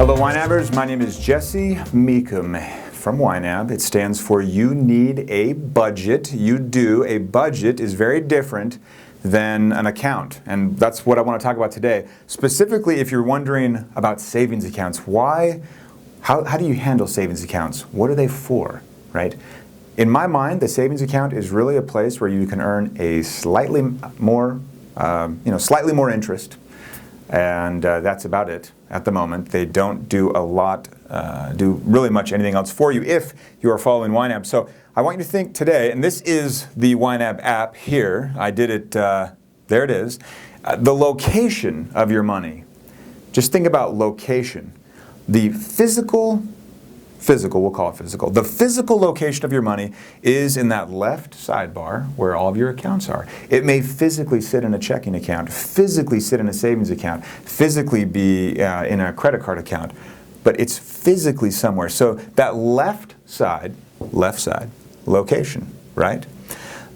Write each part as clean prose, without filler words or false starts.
Hello YNABers, my name is Jesse Meekum from YNAB. It stands for You Need a Budget. You do. A budget is very different than an account, and that's what I want to talk about today. Specifically, if you're wondering about savings accounts, how do you handle savings accounts? What are they for, right? In my mind, the savings account is really a place where you can earn a slightly more interest, and that's about it at the moment. They don't do do really much anything else for you if you are following YNAB. So I want you to think today, and this is the YNAB app here. I did it, there it is. The location of your money. Just think about location. The physical, we'll call it physical. The physical location of your money is in that left sidebar where all of your accounts are. It may physically sit in a checking account, physically sit in a savings account, physically be in a credit card account, but it's physically somewhere. So that left side, location, right?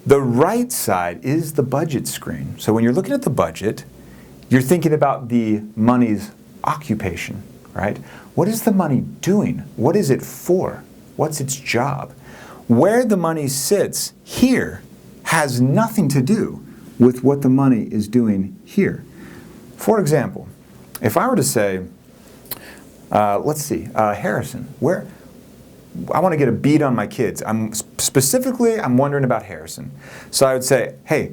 The right side is the budget screen. So when you're looking at the budget, you're thinking about the money's occupation, right? What is the money doing? What is it for? What's its job? Where the money sits here has nothing to do with what the money is doing here. For example, if I were to say, let's see, Harrison, I want to get a beat on my kids. I'm wondering about Harrison. So I would say, hey,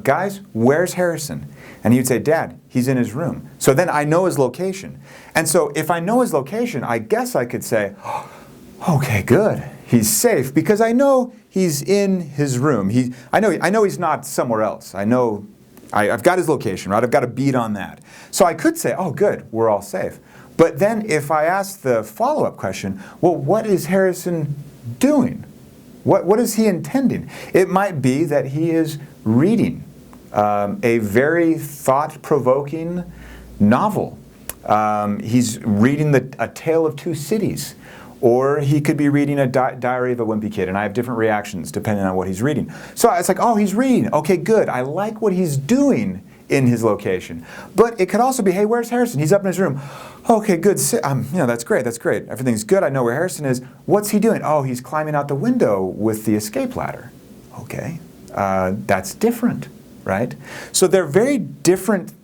guys, where's Harrison? And he would say, Dad, he's in his room. So then I know his location. And so if I know his location, I guess I could say, oh, okay, good. He's safe because I know he's in his room. I know he's not somewhere else. I know I've got his location, right? I've got a beat on that. So I could say, oh, good, we're all safe. But then if I ask the follow-up question, well, what is Harrison doing? What is he intending? It might be that he is reading a very thought-provoking novel. He's reading A Tale of Two Cities. Or he could be reading a Diary of a Wimpy Kid, and I have different reactions depending on what he's reading. So it's like, oh, he's reading. Okay, good. I like what he's doing in his location. But it could also be, hey, where's Harrison? He's up in his room. Okay, good. That's great. Everything's good. I know where Harrison is. What's he doing? Oh, he's climbing out the window with the escape ladder. Okay, that's different, right? So they're very different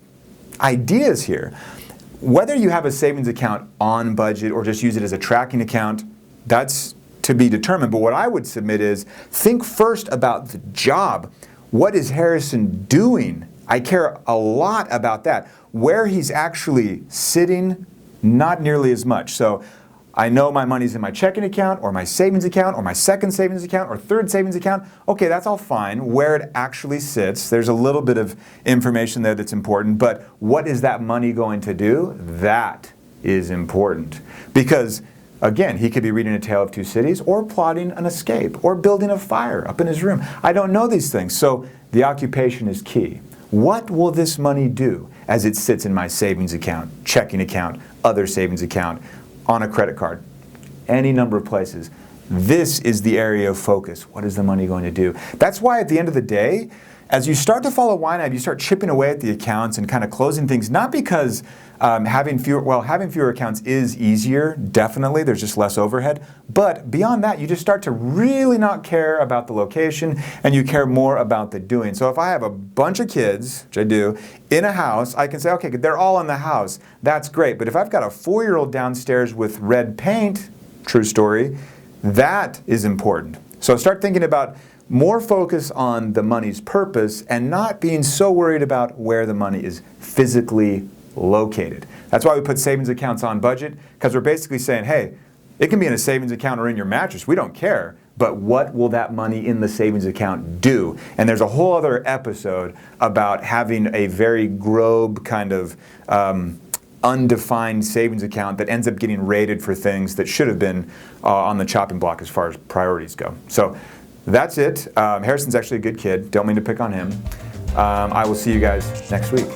ideas here. Whether you have a savings account on budget or just use it as a tracking account, that's to be determined. But what I would submit is think first about the job. What is Harrison doing? I care a lot about that. Where he's actually sitting, not nearly as much. So I know my money's in my checking account or my savings account or my second savings account or third savings account. Okay, that's all fine. Where it actually sits, there's a little bit of information there that's important, but what is that money going to do? That is important. Because again, he could be reading A Tale of Two Cities or plotting an escape or building a fire up in his room. I don't know these things, so the occupation is key. What will this money do as it sits in my savings account, checking account, other savings account, on a credit card, any number of places? This is the area of focus. What is the money going to do? That's why at the end of the day, as you start to follow YNAB, you start chipping away at the accounts and kind of closing things, not because having fewer accounts is easier, definitely, there's just less overhead, but beyond that, you just start to really not care about the location and you care more about the doing. So if I have a bunch of kids, which I do, in a house, I can say, okay, they're all in the house, that's great, but if I've got a 4-year-old downstairs with red paint, true story, that is important. So start thinking about more focus on the money's purpose and not being so worried about where the money is physically located. That's why we put savings accounts on budget, because we're basically saying, hey, it can be in a savings account or in your mattress, we don't care, but what will that money in the savings account do? And there's a whole other episode about having a very grobe kind of undefined savings account that ends up getting rated for things that should have been on the chopping block as far as priorities go. So that's it. Harrison's actually a good kid. Don't mean to pick on him. I will see you guys next week.